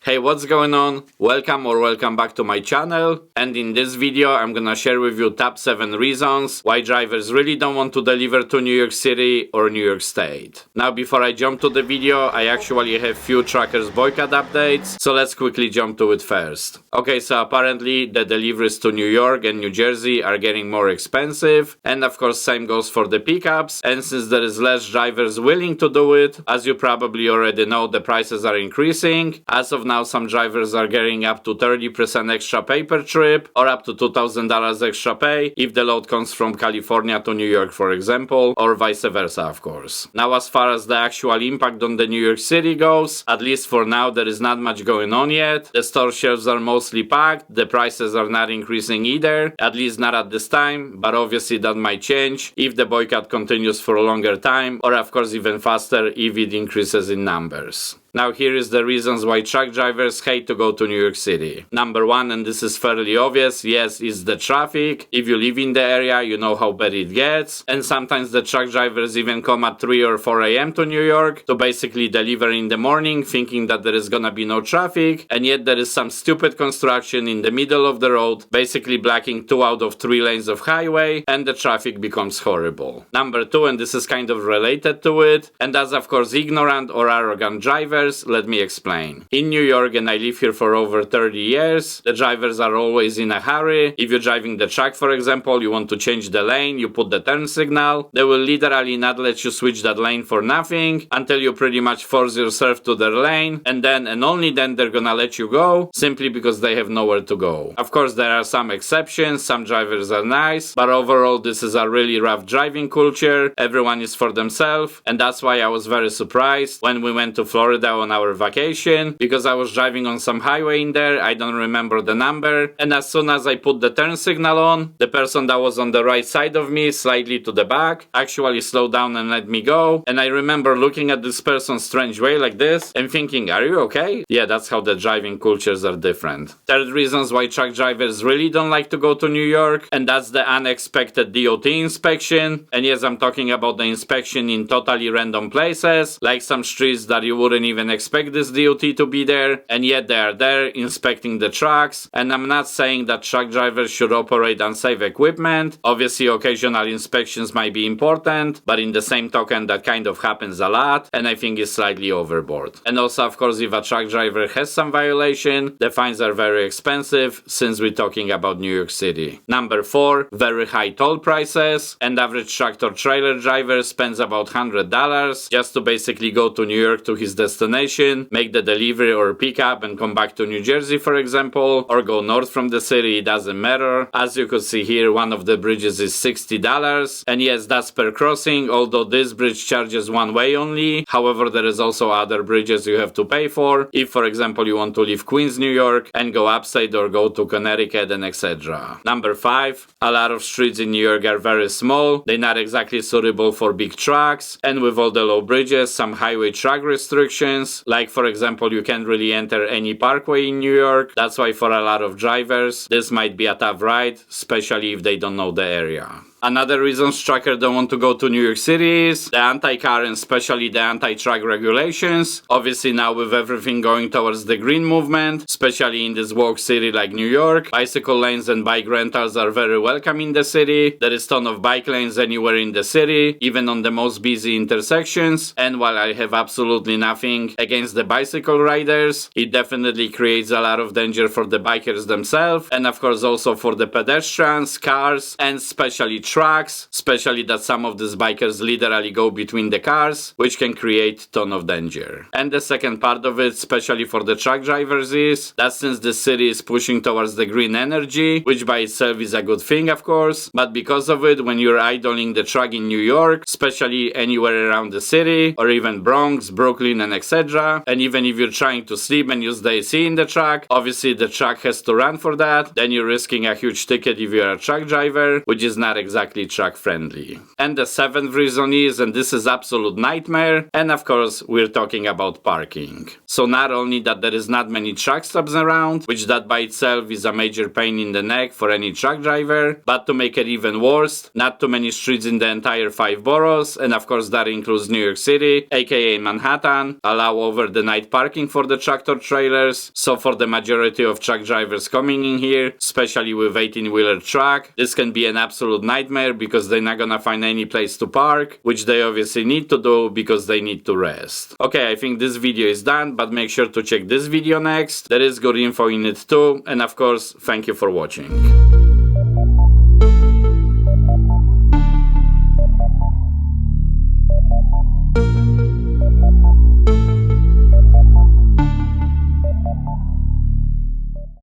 Hey, what's going on? Welcome back to my channel, and in this video I'm gonna share with you top 7 reasons why drivers really don't want to deliver to New York City or New York State. Now before I jump to the video, I actually have few truckers boycott updates, so let's quickly jump to it first. Okay, so apparently the deliveries to New York and New Jersey are getting more expensive, and of course same goes for the pickups, and since there is less drivers willing to do it, as you probably already know, the prices are increasing. As of now, some drivers are getting up to 30% extra pay per trip, or up to $2,000 extra pay if the load comes from California to New York, for example, or vice versa, of course. Now, as far as the actual impact on the New York City goes, at least for now, there is not much going on yet. The store shelves are mostly packed, the prices are not increasing either, at least not at this time, but obviously that might change if the boycott continues for a longer time, or of course even faster if it increases in numbers. Now here is the reasons why truck drivers hate to go to New York City. Number 1, and this is fairly obvious, yes, is the traffic. If you live in the area, you know how bad it gets. And sometimes the truck drivers even come at 3 or 4 a.m. to New York to basically deliver in the morning, thinking that there is gonna be no traffic. And yet there is some stupid construction in the middle of the road, basically blocking 2 out of 3 lanes of highway, and the traffic becomes horrible. Number 2, and this is kind of related to it, and that's of course ignorant or arrogant drivers. Let me explain. In New York, and I live here for over 30 years, the drivers are always in a hurry. If you're driving the truck, for example, you want to change the lane, you put the turn signal, they will literally not let you switch that lane for nothing until you pretty much force yourself to their lane, and then and only then they're gonna let you go, simply because they have nowhere to go. Of course, there are some exceptions, some drivers are nice, but overall this is a really rough driving culture. Everyone is for themselves, and that's why I was very surprised when we went to Florida on our vacation, because I was driving on some highway in there, I don't remember the number, and as soon as I put the turn signal on, the person that was on the right side of me, slightly to the back, actually slowed down and let me go. And I remember looking at this person strange way like this and thinking, are you okay? Yeah, that's how the driving cultures are different. Third reasons why truck drivers really don't like to go to New York, and that's the unexpected DOT inspection. And yes, I'm talking about the inspection in totally random places, like some streets that you wouldn't even expect this DOT to be there, and yet they are there inspecting the trucks. And I'm not saying that truck drivers should operate unsafe equipment. Obviously occasional inspections might be important, but in the same token that kind of happens a lot, and I think it's slightly overboard. And also of course, if a truck driver has some violation, the fines are very expensive, since we're talking about New York City. Number 4, very high toll prices, and average tractor trailer driver spends about $100 just to basically go to New York to his destination, make the delivery or pickup and come back to New Jersey, for example, or go north from the city, it doesn't matter. As you could see here, one of the bridges is $60, and yes, that's per crossing, although this bridge charges one way only. However, there is also other bridges you have to pay for, if for example you want to leave Queens, New York and go upstate or go to Connecticut and etc. Number 5, a lot of streets in New York are very small, they're not exactly suitable for big trucks, and with all the low bridges, some highway track restrictions, like for example you can't really enter any parkway in New York. That's why for a lot of drivers this might be a tough ride, especially if they don't know the area. Another reason truckers don't want to go to New York City is the anti-car and especially the anti-truck regulations. Obviously now with everything going towards the green movement, especially in this woke city like New York, bicycle lanes and bike rentals are very welcome in the city. There is ton of bike lanes anywhere in the city, even on the most busy intersections. And while I have absolutely nothing against the bicycle riders, it definitely creates a lot of danger for the bikers themselves, and of course also for the pedestrians, cars, and especially trucks, especially that some of these bikers literally go between the cars, which can create ton of danger. And the second part of it, especially for the truck drivers, is that since the city is pushing towards the green energy, which by itself is a good thing of course, but because of it, when you're idling the truck in New York, especially anywhere around the city, or even Bronx, Brooklyn and etc., and even if you're trying to sleep and use the AC in the truck, obviously the truck has to run for that, then you're risking a huge ticket if you're a truck driver, which is not exactly exactly truck friendly. And the 7th reason is, and this is absolute nightmare, and of course we're talking about parking. So not only that there is not many truck stops around, which that by itself is a major pain in the neck for any truck driver, but to make it even worse, not too many streets in the entire 5 boroughs, and of course that includes New York City, aka Manhattan, allow over the night parking for the tractor trailers. So for the majority of truck drivers coming in here, especially with 18-wheeler truck, this can be an absolute nightmare because they're not gonna find any place to park, which they obviously need to do because they need to rest. Okay, I think this video is done, but make sure to check this video next. There is good info in it too, and of course, thank you for watching.